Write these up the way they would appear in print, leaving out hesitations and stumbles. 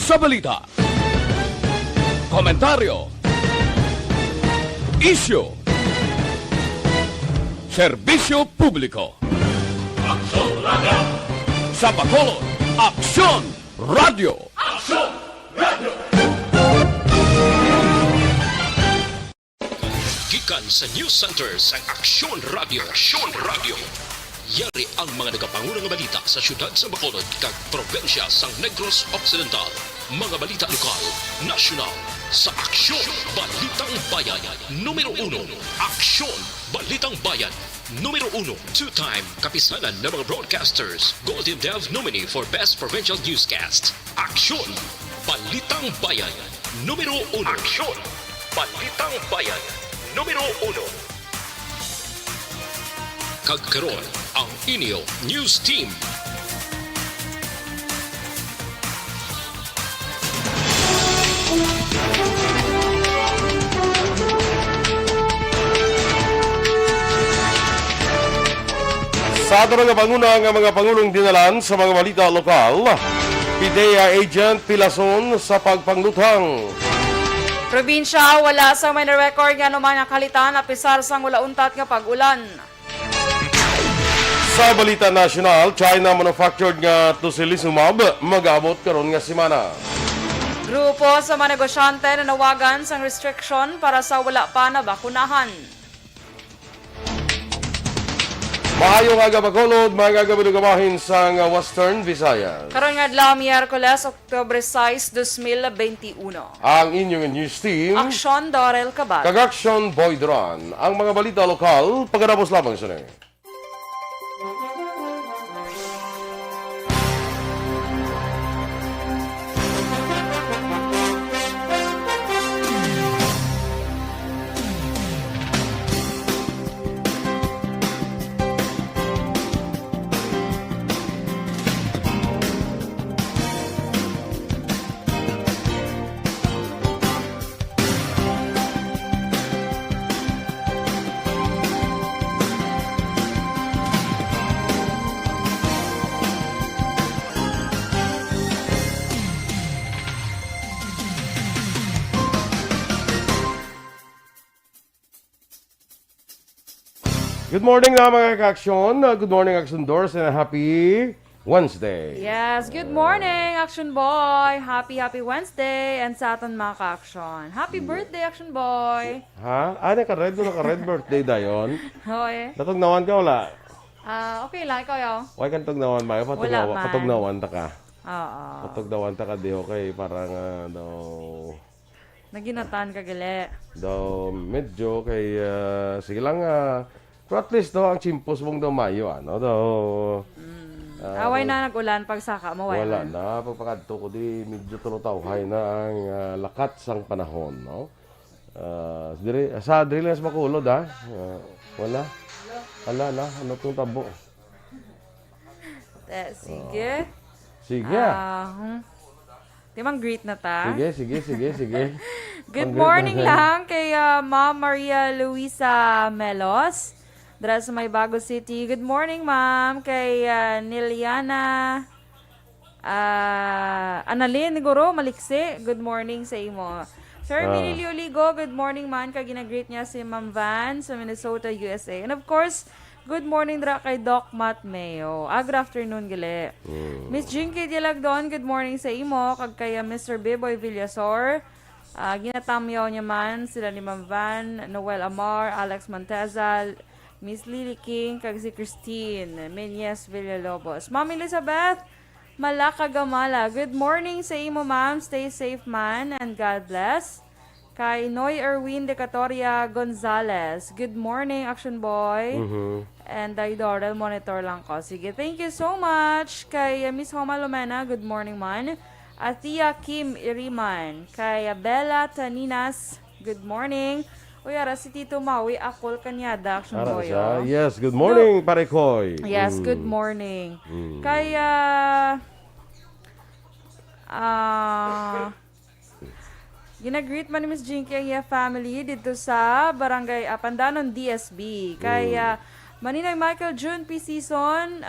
sa balita, komentaryo, isyu, serbisyo publiko. Aksyon Radio! Sa Bacolod, Aksyon Radio! Aksyon Radio! Gikan sa News Center sa Aksyon Radio. Aksyon Radio. Yari ang mga nagapangunang balita sa syudad sa Bacolod kag probensya sa Negros Occidental. Mga balita lokal, nasyonal, sa Aksyon Balitang Bayan. Numero 1, Aksyon Balitang Bayan. Numero 1, two-time kapisanan ng mga broadcasters. Golden Dove nominee for Best Provincial Newscast. Aksyon Balitang Bayan. Numero 1. Aksyon Balitang Bayan. Numero 1. Kagkaroon ang inyo News Team. Sa ato nga panguna ang mga pangulong dinalan sa mga balita lokal, PIDEA Agent Pilason sa pagpanglutang. Probinsya, wala sa may record nga naman ang kalitan apisar sang ulauntat nga pag-ulan. Sa balita nasyonal, China manufactured nga tocilizumab mag-abot karon nga semana. Grupo sa mga negosyante na nawagan sang restriction para sa wala pa na bakunahan. Maayong aga Bacolod, mga gabidugamahin sa Western Visayas. Karon nga adlaw Miyerkules, Oktubre 6, 2021. Ang inyong news team, Aksyon Dorel Kabat. Aksyon Boy Duran. Ang mga balita lokal, pagkatapos lamang sa nyo. Good morning na mga ka-aksyon. Good morning, Aksyon Doors, and a happy Wednesday. Yes, good morning, Action Boy. Happy Wednesday. And sa aton mga ka-aksyon. Happy birthday, Action Boy. Ha? Naka-red mo, naka-red birthday dayon. Hoy. Natugnawan ka wala? Okay lang, ikaw yaw. Huwag kang tugnawan ba? Wala man. Patugnawan ta ka. Oo. Patugnawan ta ka di okay. Parang Naginatan ka gali. medyo kay sige lang pero at least daw ang chimpos mong daw mayo Away na nag-ulan pag saka mo. wala na pagpakadto ko di medyo tulotawhay na ang lakat sang panahon no. Sa diri lang sa Bacolod wala ano tong tabo. Sige. Sige. Timang greet na ta. Sige. Good morning lang kay Ma'am Maria Luisa Melos. Dara sa May Bago City. Good morning, ma'am. Kay Niliana Analin, Guro, Maliksi. Good morning sa imo. Sir Minili Oligo, good morning man. Kay ginagreet niya si Ma'am Van sa Minnesota, USA. And of course, good morning dra kay Doc Matt Mayo. Good afternoon, gali. Miss Jinky Dilagdon, good morning sa imo. Kag kay Mr. Biboy Villasor. Ginatamyaw niya man sila ni Ma'am Van, Noel Amar, Alex Montezal, Miss Lily King, kag si Christine Menyes Villalobos. Ma'am Elizabeth Malakagamala, good morning sa imo ma'am. Stay safe man and God bless. Kay Noy Erwin Decatoria Gonzalez, good morning Action Boy. And Dorel, monitor lang ko. Sige, thank you so much. Kay Miss Homa Lumena, good morning man. Atia Kim Iriman. Kay Bella Taninas, good morning. Uy, ara si Tito Maui, akol kanyada, Action Boy. Yes, good morning, Pare Koy. Yes, good morning. Kaya, ginagreet man ni Miss Jinky ang iya family dito sa Barangay Apandanon, DSB. Kaya, Maninoy Michael June P. Season,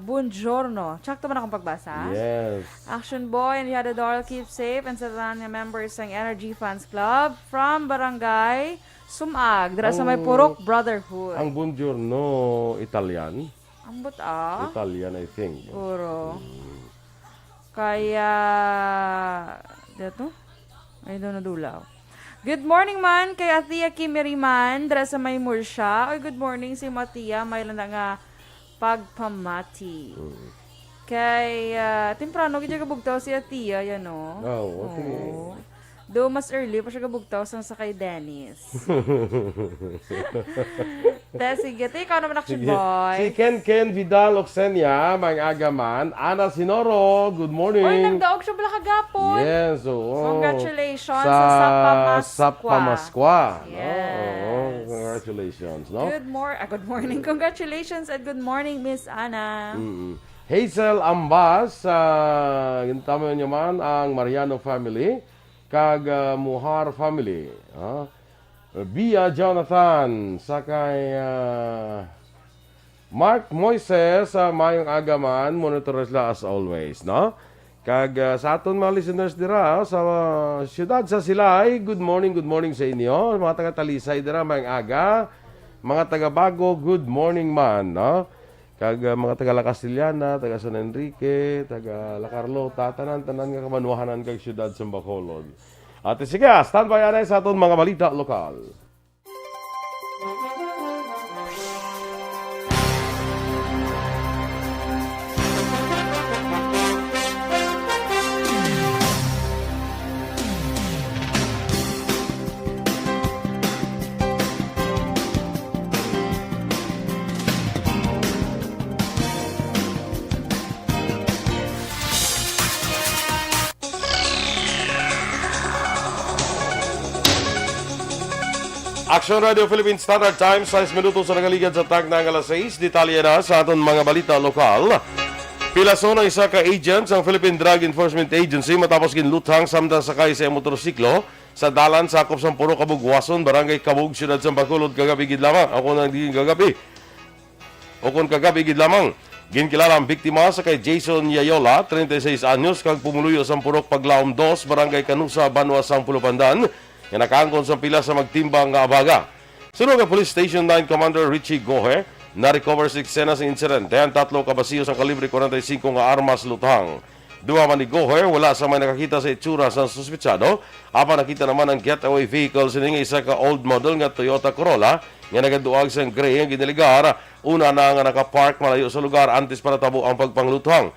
buongiorno. Sakto ba na akong pagbasa? Yes. Action Boy and Yada Dorel, keep safe and sa tanan nga members ng Energy Fans Club from Barangay Sumag. Dira sa may Purok Brotherhood. Ang buongiorno, Italian. Ambot Italian, I think. Puro. Kaya, dito? Ay, doon nadulaw. Good morning man kay Atia Kimiriman, dira sa may Mursya. Oy, good morning si Matia, may lang nga pagpamati. Kay, temprano, kaya kabugtaw si Atia, yan o. Okay. Do mas early pa siya kabugtaw sa kay Dennis. Sige, ikaw naman Action Boy. Si Ken Vidal Oxenia, mga agaman. Ana Sinoro, good morning. Oy, nagdaog siya pala kagapon. Yes, oo. Congratulations sa Sapamaskwa. Yes. Congratulations, no? Good morning. Congratulations and good morning, Miss Ana. Hazel Ambas, gintamo niyo man ang Mariano family, kag Muhar family. Bia Jonathan, sakay Mark Moises, mayong agaman, monitor sila as always, no? Kag sa aton mga listeners dira sa siyudad sa Silay, good morning sa inyo. Mga taga-Talisay dira, mayong aga. Mga taga-Bago, good morning man, no? Kag mga taga La Castellana, taga San Enrique, taga La Carlota, tanan nga kamanuhanan kag siyudad sa Bacolod. At sige, standby anay sa aton mga balita lokal. Aksyon Radio Philippine Standard Time, 6 minutos sa nagaligad sa tag ng alas 6. Detalye na sa aton mga balita lokal. Pilaso ng isa ka agent sa Philippine Drug Enforcement Agency matapos ginluthang samtang sakay sa motorsiklo sa dalan sakop sa Puro Kabugwason, Barangay Kabug, Siyudad sa Bacolod kagabi gid lamang. Kagabi gid lamang. Ginkilala ang biktima sa kay Jason Yayola, 36 anyos, kag pumuluyo sa Purok Paglaom 2, Barangay Kanusa, Banwa, Sang Pulupandan, nga nakaangkon sa pila sa magtimbang nga abaga. Sunod ang Police Station 9 Commander Richie Gohe, na-recover sa eksena sa incident. Dayan 3 kabasiyo sa kalibre 45 nga armas luthang. Duha man ni Gohe, wala sa may nakakita sa itsura sa suspitsado. Apa nakita naman ang getaway vehicle sining isa ka old model nga Toyota Corolla nga nagaduag sa gray ang giniligar. Una na nga nakapark malayo sa lugar antes para tabo ang pagpangluthang.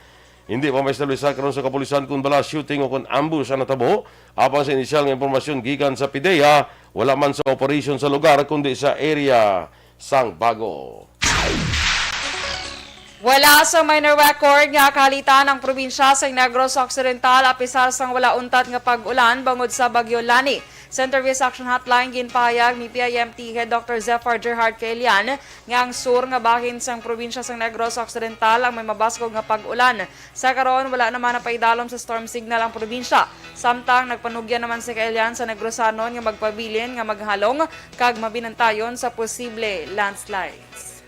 Hindi pa may establisa karon sa kapulisan kung bala shooting o kung ambush ang natabo. Apang sa inisyal nga impormasyon gikan sa PIDEA, wala man sa operation sa lugar kundi sa area Sang Bago. Wala sa minor record nga kalitan ang probinsya sa Negros Occidental apisar sang wala untat nga pag-ulan bangod sa Bagyo Lani. Sa Interviews Action Hotline ginpahayag ni PIMT Head Dr. Zephyr Gerhard Kaelian nga ang sur nga bahin sang probinsya sang Negros Occidental ang may mabaskog nga pag-ulan. Sa karon wala naman na paidalom sa storm signal ang probinsya. Samtang nagpanugyan naman si Kaelian sa Negrosanon nga magpabilin nga maghalong kag mabinantayon sa posible landslides.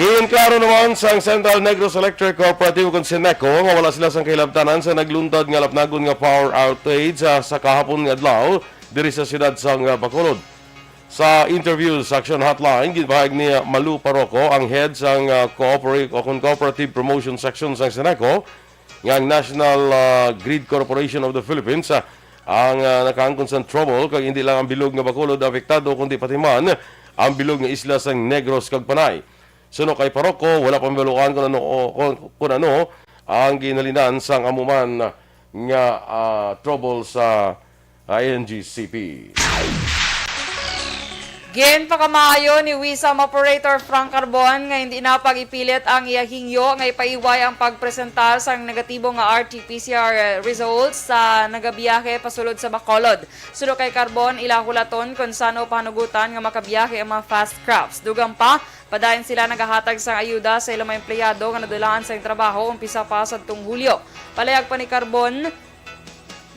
Klaro naman sa Central Negros Electric Cooperative kung Seneco nga wala sila sang kahilabtanan sa nagluntad nga lapnagon nga power outage sa kahapon nga adlaw diri sa siyudad sang Bacolod. Sa interview sa Action Hotline, gibahag ni Malu Paroco, ang head sang Cooperative Promotion Section sang Seneco, nga ang National Grid Corporation of the Philippines ang nakaangkon sa trouble kag hindi lang ang bilog nga Bacolod apektado kundi pati man ang bilog nga isla sang Negros kag Panay. Suno kay Paroco, wala pang malukan kung ano ang ginalinan sang amuman nga trouble sa INGCP. Gin pakamaayo ni Wisam Operator Frank Carbon nga hindi na pag-ipilit ang iyahingyo nga ipaiway ang pagpresentar sang negatibo nga RT-PCR results sa nagabiyahe pasulod sa Bacolod. Sulo kay Carbon, ilahulaton kung sano panugutan nga makabiyahe ang mga fast crafts. Dugang pa, padayon sila nagahatag sang ayuda sa ilang mga empleyado nga nadulaan sa trabaho umpisa pa sa Hulyo. Palayag pa ni Carbon,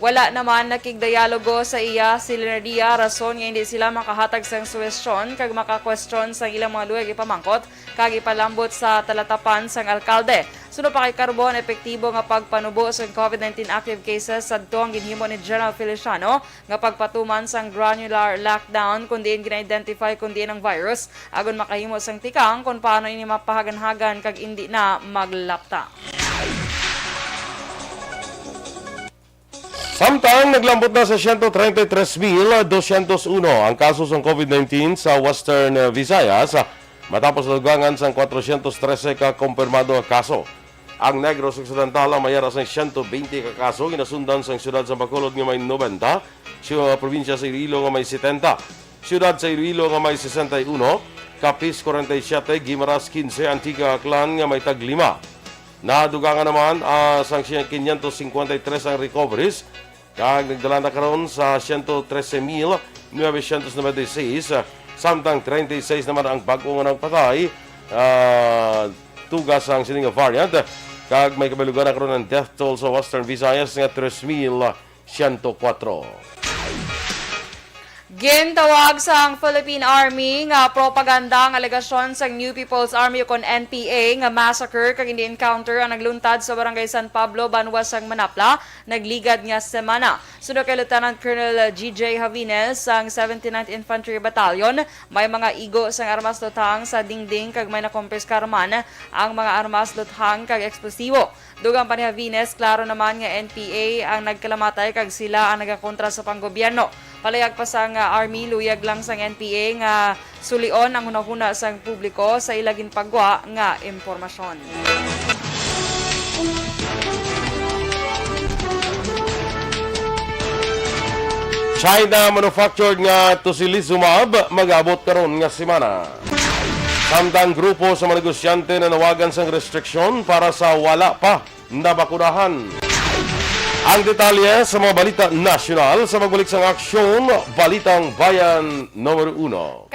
Wala naman nakigdialogo sa iya si Leonardia, rason nga hindi sila makahatag sang suwestyon kag makakwestiyon sa ilang mga luwag ipamangkot kag ipalambot sa talatapan sang alkalde. Suno pa kay Carbon, epektibo nga pagpanubo sa COVID-19 active cases sa ang ginhimo ni General Feliciano nga pagpatuman sang granular lockdown kundi gina-identify kundi ang virus agon makahimo sang tikang kung paano ini mapahagan-hagan kag hindi na maglapta. Samtang naglambot na sa 133,201 ang kaso ng COVID-19 sa Western Visayas matapos nadugangan sa 413 ka kumpirmado nga kaso. Ang Negros Occidental ang mayara sa 120 ka kaso, ginasundan sa siyudad sa Bacolod nga may 90, sa probinsya sa Iloilo nga may 70, siyudad sa Iloilo nga may 61, Capiz 47, Guimaras 15, Antigua Aklan nga may tag 5. Nadugangan naman sa 553 ang recoveries, kag nagdala na karon sa 113,996, samtang 36 naman ang bago nga nagpatay, tugas ang sining variant, kag may kabalugan na karon ng death toll sa Western Visayas nga 3,104. Gintawag sang Philippine Army nga propaganda ang alegasyon sang New People's Army kon NPA nga massacre kag hindi encounter ang nagluntad sa Barangay San Pablo, Banwas sang Manapla, nagligad nga semana. Sunod kay Lieutenant Colonel GJ Javines sang 79th Infantry Battalion, may mga igo sang armas luthang sa dingding kag may nakompiskar man ang mga armas luthang kag eksplosibo. Dugang pa ni Javines, klaro naman nga NPA ang nagkalamatay kag sila ang nagakontra sa panggobyerno. Palayag pa sang Army, luyag lang sang NPA nga sulion ang hunahuna sang publiko sa ilagin pagwa nga impormasyon. China manufactured nga tocilizumab mag-abot karon nga semana. Samtang grupo sa mga negosyante na nawagan sang restriksyon para sa wala pa nabakunahan. Ang detalye sa mga balita nasyonal sa magbalik sang aksyon, Balitang Bayan Numero 1.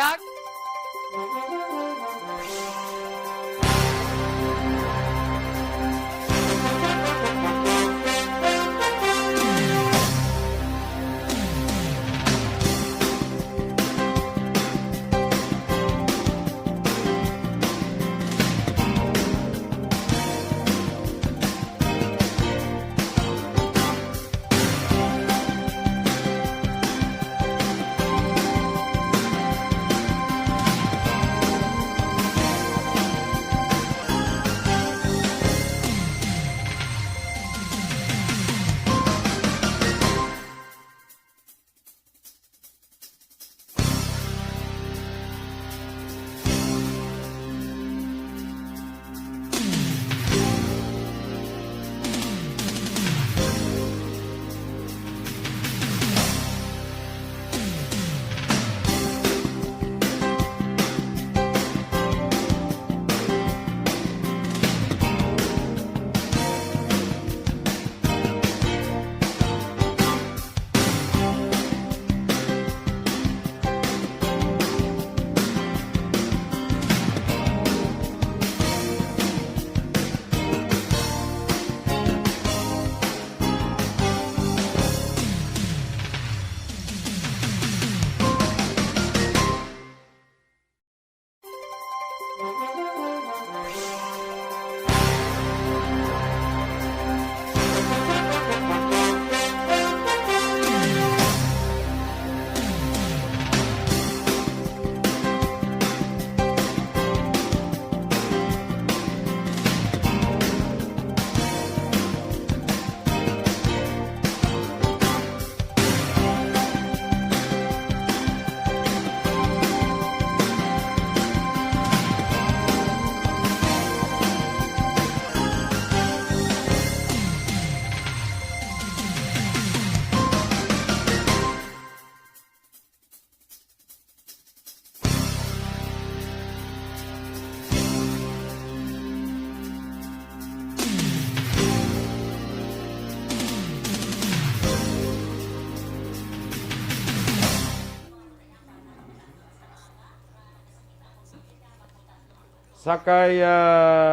Sakay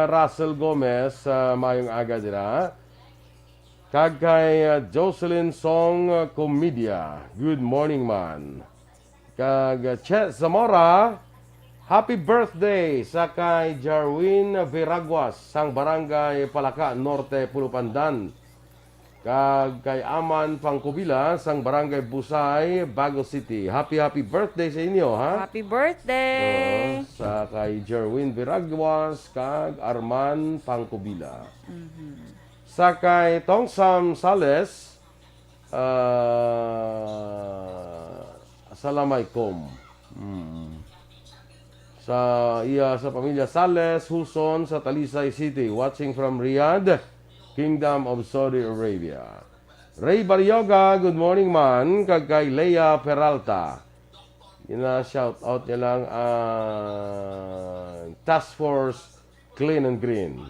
Russell Gomez, mayong aga dira. Kag kay Jocelyn Song Comedia. Good morning, man. Kag Chet Zamora, happy birthday sa kay Jarwin Viraguas sang Barangay Palaka Norte, Pulupandan. Kag kay Aman Pangkubila sang Barangay Busay, Bago City. Happy birthday sa inyo, ha? Happy birthday! Sa kay Jarwin Viraguas kag Arman Pangkubila. Sa kay Tongsam Sales, Assalamualaikum. Sa pamilya Sales, Huson sa Talisay City, watching from Riyadh, Kingdom of Saudi Arabia. Ray Baryoga, good morning man. Kag kay Leia Peralta. Shout out niya lang Task Force Clean and Green.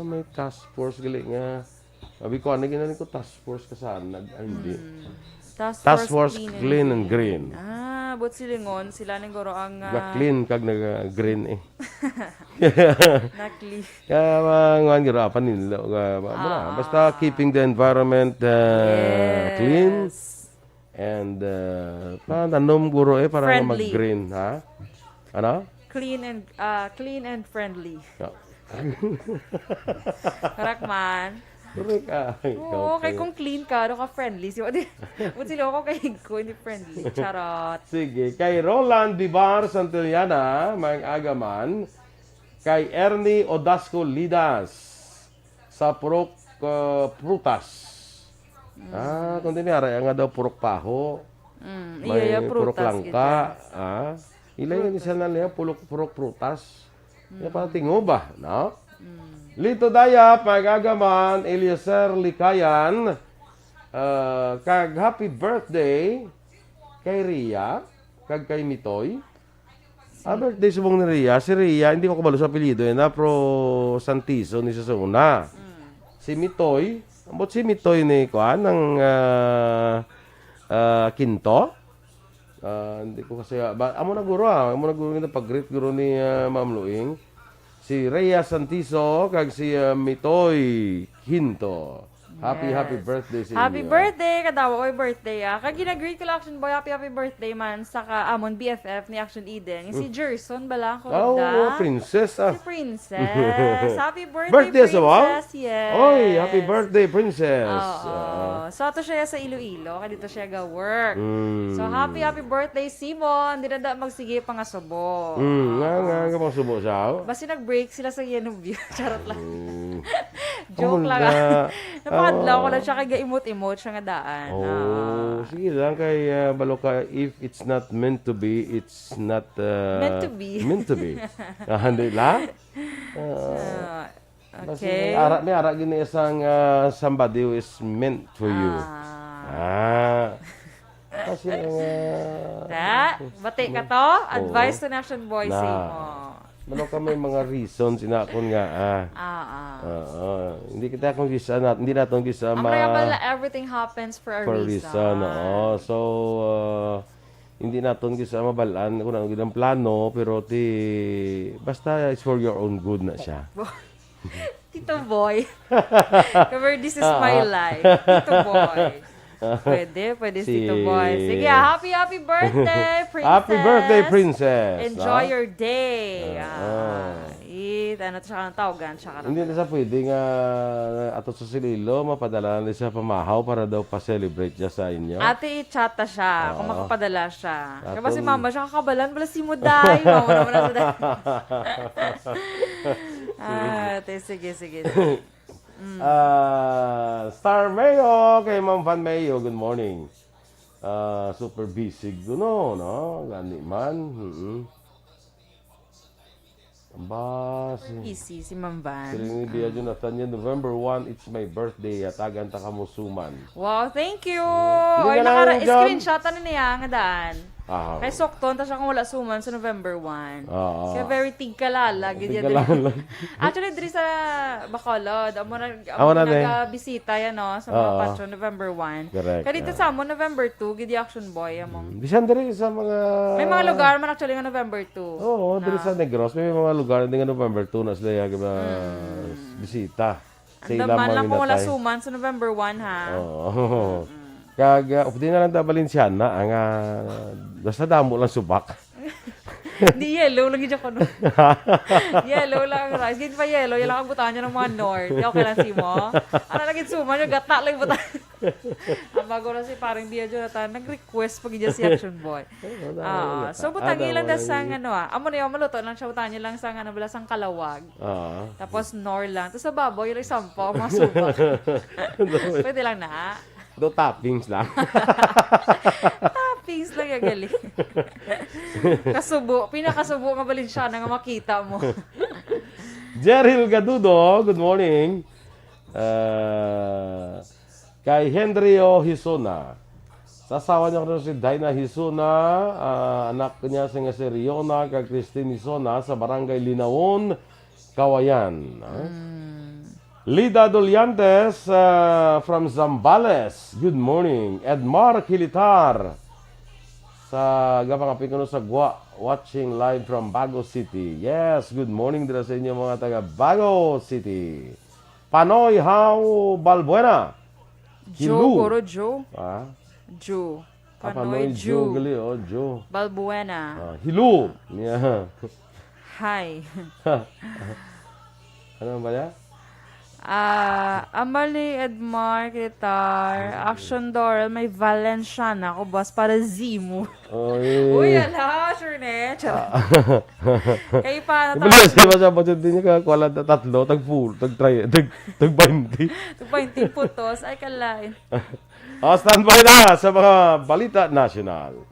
May task force gali nga. Sabi ko, ano ginanin ko task force kasan? Hindi. Task force clean and green. But silingon, sila nang goro ang... Ga-clean kag nag-green eh. Na-clean. Kaya mga garo, apa nila. Basta keeping the environment clean. And tanom guro para mag-green. Ha? Ano? Clean and friendly. Correct man. Correct Oo, kay kung clean ka, ano ka friendly. Buti sila ako kay ko, hindi friendly. Charot. Sige, kay Roland Dibar Santillana, mga agaman. Kay Ernie Odasco Lidas sa Purok Prutas. Kundi niya, nga daw Purok Paho. May Purok Langka. Ilay isa na niya, Purok Prutas. Yan para tingo ba, no? Lito Daya, Pagagaman, Eliezer Likayan, kag happy birthday kay Ria, kag kay Mitoy. Birthday subong ni Ria. Si Ria, hindi ko kabalo sa apelido, pro Santiso ni sa una. Si Mitoy, ambot si Mitoy ni Kuan, ng Kinto. Hindi ko kasi amo na guro nga pag-greet guro ni Ma'am Luing. Si Rhea Santiso kag si Mitoy Hinto. Happy birthday sa inyo. Happy birthday kadawa oy birthday kag gina-greet ko Action Boy, happy birthday man sa amon BFF ni Action Eden. Si Jerson bala ko princess Si princess. Happy birthday princess. Yes. Oy, happy birthday princess. So ato siya sa Iloilo, kay dito siya ga work. So happy birthday Simon. Di na magsige pa nga subo. Nga pang subo siya. Basta nag-break sila sa Yenubio. Charot lang. Joke lang. Napadlaw ko lang siya kay imot-imot siya nga daan. Sige lang kay Baloka, if it's not meant to be, it's not meant to be. Hindi lang. Okay. May ara gini isang somebody who is meant for you. Kasi bati ka to? Advice to Action Boy sa mo. Ano ka may mga reasons inakon nga hindi kita akong gisa hindi naton gisa everything happens for a reason. So hindi naton gisa mabalaan kung ano gidang plano pero basta it's for your own good na siya. Tito Boy. Cover this is my life. Tito Boy. Pwede si Tito Boy. Sige, happy birthday, princess. Happy birthday, princess. Enjoy your day. Ano siya ka tawagan? Hindi na siya pwede nga ato sa Sililo, mapadala na siya pamahaw para daw pa-celebrate siya sa inyo. Ate, i-chata siya kung makapadala siya. Kasi mama siya kakabalan, bala si Muday. Mama naman na sa ate, sige. Star Mayo kay Ma'am Van Mayo, good morning. Super busy no? Gani man. Easy si Ma'am Van. Siling ni Jonathan yan, November 1, it's my birthday. Atagan ta kamusuman. Wow, thank you. Oy, screenshot na niya nga daan. Kay Sokton, ta siya kung wala suman sa November 1. Kaya very tigkalala. Actually, diri sa Bacolod, amo nag-bisita yan sa mga patron November 1. Kaya dito sa amo, November 2, gidi Action Boy. Bisan diri sa mga... May mga lugar man actually nga November 2. Oo, diri sa Negros, may mga lugar nga November 2 na sila bisita. Sila Andaman lang kung wala maminatay. suman sa November 1, ha? Oo. Kag updi na lang ta Valenciana ang basta damo lang subak. Hindi yellow, lagi dyan ko, no? Yellow lang ang rice. Gin pa yellow, yan lang ang butaan niya ng mga north. Okay lang si mo. Ano lagi suman niya, gata lang yung butaan. Ang bago na si parang Bia Jonathan, nag-request pag dyan si Action Boy. So butangin lang na sang amo na yung maluto lang siya, butangin lang sang bala sang kalawag. Tapos nor lang. Tapos sa baboy, yung sampo, mga subak. Pwede lang na. Do toppings lang. Toppings lang yung galing. Kasubo. Pinakasubo nga Valenciana nga makita mo. Jeril Gadudo, good morning. Kay Henryo Hisuna. Sasawa niya ko si Dina Hisuna, anak niya si Riona, kay Christine Hisuna sa Barangay Linawon, Kawayan. Lida Doliantes from Zambales. Good morning. Edmar Kilitar sa gapangapin ko sa Gwa, watching live from Bago City. Yes, good morning dira sa inyo mga taga Bago City. Panoy How Balbuena. Joe, Goro Joe. Joe. Panoy Panoy Joe. Joe. Gali, Joe. Balbuena. Hilu. Yeah. Hi. Ano ba yan? Amal ni Edmar, Kitar, Aksyon Dorel, may Valenciana ako, boss, para Zimu. Uy, ala, sure ne. Kayo pa, Ibalik siya ba siya po din niya kakuala na tatlo, tag-full, tag-20. Tag-20 putos, ay kalain. Standby na sa mga balita national.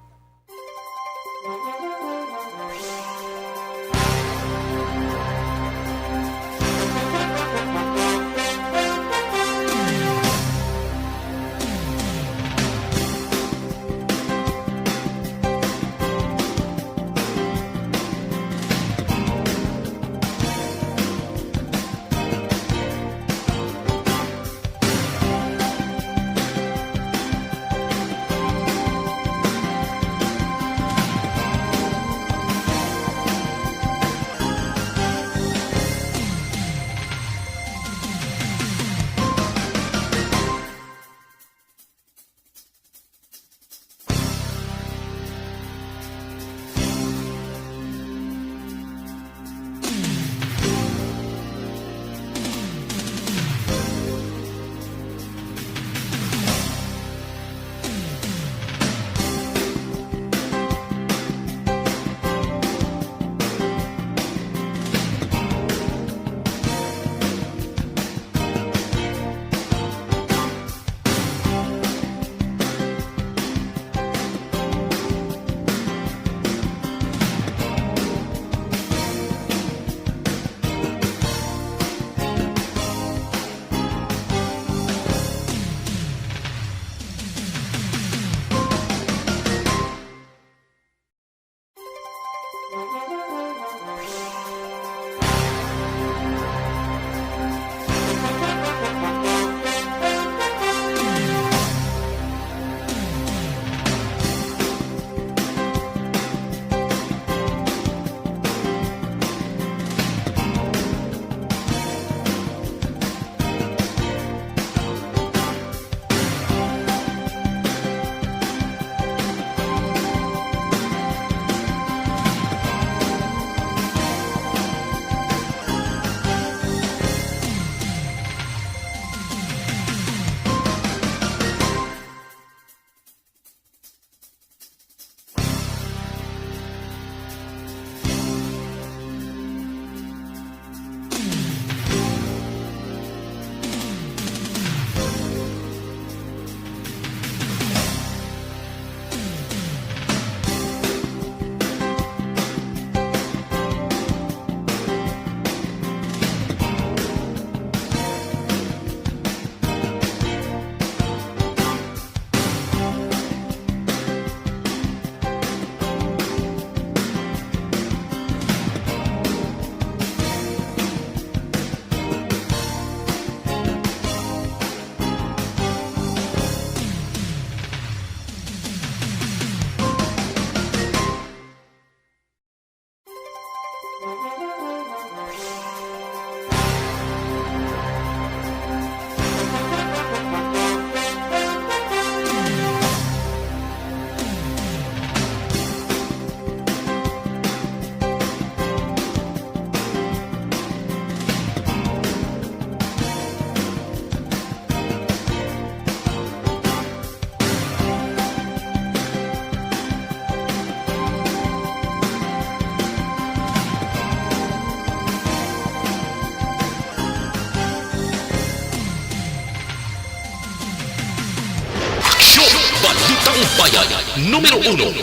Bayan, numero 1.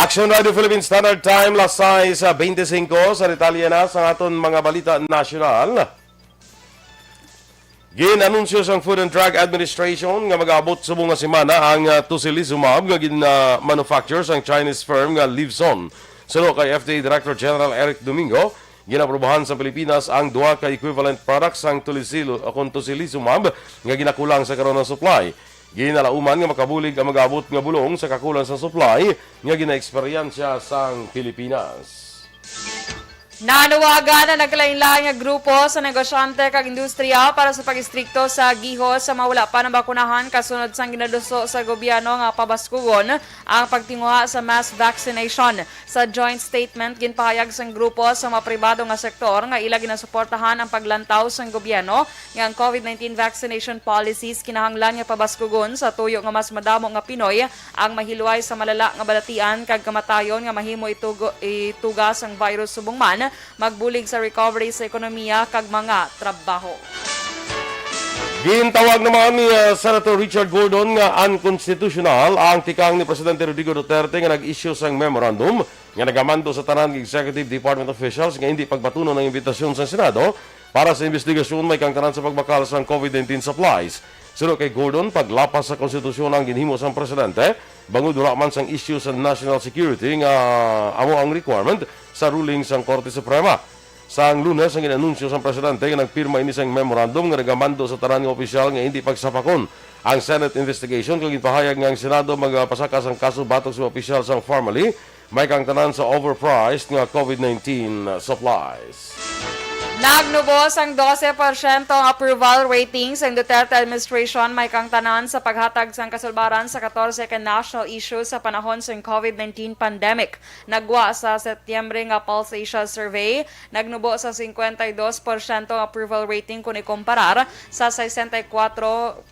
Aksyon Radio Philippine Standard Time, las 6:25 sa Italia na sa aton mga balita nasyonal. Ginanunsyo sang Food and Drug Administration nga mag-abot sa bunga semana ang tocilizumab nga gina-manufacture sang Chinese firm nga Livson. Suno kay FDA Director General Eric Domingo, ginaprubahan sa Pilipinas ang duha ka equivalent products sang tocilizumab nga ginakulang sa karon ng supply. Ginalauman nga makabulig ang mag-abot nga bulong sa kakulang sa supply nga gina-eksperyensya sang Pilipinas. Nanawagan na nagkalain-lain nga grupo sa negosyante kag industriya para sa pag-istrikto sa gihos sa mawala pa ng bakunahan kasunod sang ginaduso sa gobyerno nga pabaskugon ang pagtinguha sa mass vaccination. Sa joint statement, ginpahayag sang grupo sa mga pribado nga sektor nga ila ginasuportahan ang paglantaw sang gobyerno nga ang COVID-19 vaccination policies kinahanglan nga pabaskugon sa tuyo nga mas madamo nga Pinoy ang mahiluay sa malala nga balatian kag kamatayon nga mahimo itugas ang virus subong man magbulig sa recovery sa ekonomiya kag mga trabaho. Gintawag naman ni Senator Richard Gordon nga unconstitutional ang tikang ni Presidente Rodrigo Duterte nga nag-issue sang memorandum nga nagamando sa tanan ng Executive Department officials nga hindi pagbatuno ng imbitasyon sa Senado para sa investigasyon may kang tanan sa pagbakal sang COVID-19 supplies. Suno kay Gordon, paglapas sa konstitusyon ang ginhimo sang Presidente, bangod wala man sang issue sa national security nga amo ang requirement sa ruling sang Korte Suprema. Sang Lunes, ang inanunsyo sang Presidente nga nagpirma ini sang memorandum nga nagamando sa tanan nga opisyal nga hindi pagsapakon ang Senate investigation kung ipahayag nga ang Senado magpasaka sang kaso batok sa opisyal sang formally may kang tanan sa overpriced nga COVID-19 supplies. Nagnubos ang 12% ang approval ratings ang Duterte administration may kang tanan sa paghatag sang kasulbaran sa 14 ka national issues sa panahon sa COVID-19 pandemic. Nagwa sa Setyembre nga Pulse Asia survey, nagnubo sa 52% ang approval rating kung ikumparar sa 64%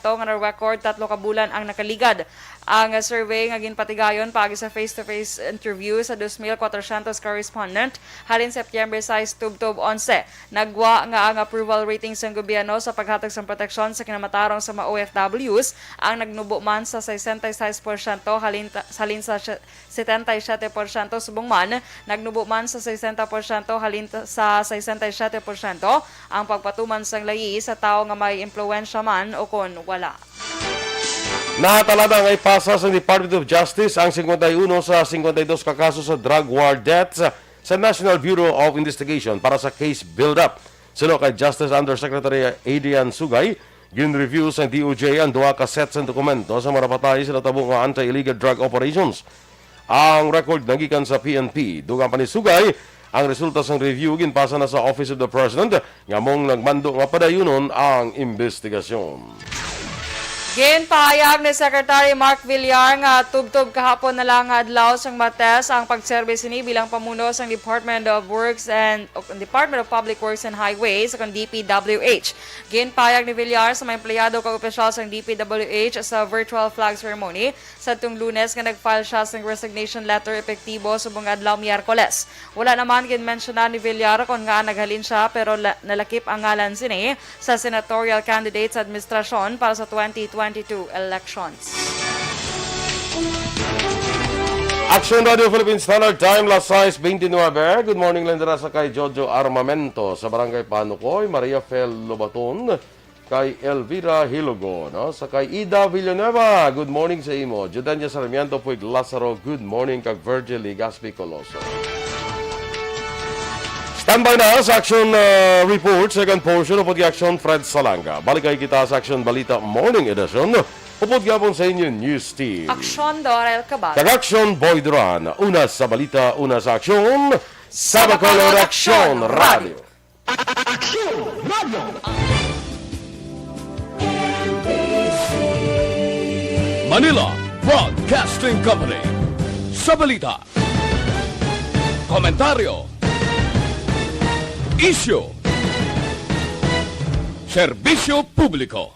nga na-record 3 ka bulan ang nakaligad. Ang survey nga ginpatigayon paagi sa face-to-face interview sa 2,400 ka respondent halin September 6 tub 11. Nagwa nga ang approval ratings ng gobyerno sa paghatag sa proteksyon sa kinamatarong sa mga OFWs ang nagnubo man sa 66% halin sa 77% subong man, nagnubo man sa 60% halin sa 67% ang pagpatuman sang layi sa tao nga may impluwensya man o kon wala. Natalada nga ipasa sa Department of Justice ang 51 sa 52 ka kaso sa drug war deaths sa National Bureau of Investigation para sa case build-up. Suno kay Justice Undersecretary Adrian Sugay, gin-review sa DOJ ang duha ka sets ng dokumento sa marapatay sa natabo nga anti-illegal drug operations. Ang record nagikan sa PNP. Dugang pa ni Sugay, ang resulta sa review ginpasa na sa Office of the President nga mong nagmando nga padayunon ang investigasyon. Ginpahayag ni Secretary Mark Villar nga tubtob kahapon na lang adlaw sang mates ang pagserbis ni bilang pamuno sang Department of Public Works and Highways sa DPWH. Ginpahayag ni Villar sa mga empleyado kag opisyal sang DPWH sa virtual flag ceremony sa tung Lunes nga nagfile siya sang resignation letter epektibo subong adlaw Miyerkules. Wala naman ginmensyonan ni Villar kung nga naghalin siya pero nalakip ang ngalan sini sa senatorial candidate sa administrasyon para sa 2022 elections. Aksyon Radio Philippine Standard Time, las 6:29. Good morning, Lendera sa kay Jojo Armamento sa Barangay Panukoy, Maria Fel Lobaton, kay Elvira Hilogo, no? Sa kay Ida Villanueva, good morning sa imo. Judanya Sarmiento Puig Lazaro, good morning kag Virgil Ligaspi Coloso. Standby na sa Action Report, second portion upod Action Fred Salanga. Balikay kita sa Action Balita Morning Edition. Upod gapon sa inyo News Team. Aksyon Dorel Kabat. Tag-Action Boy Duran. Una sa balita, una sa aksyon. Sa Bacolod Aksyon Radio. Aksyon Radio! Manila Broadcasting Company. Sa balita, komentaryo, isyu, serbisyo publiko.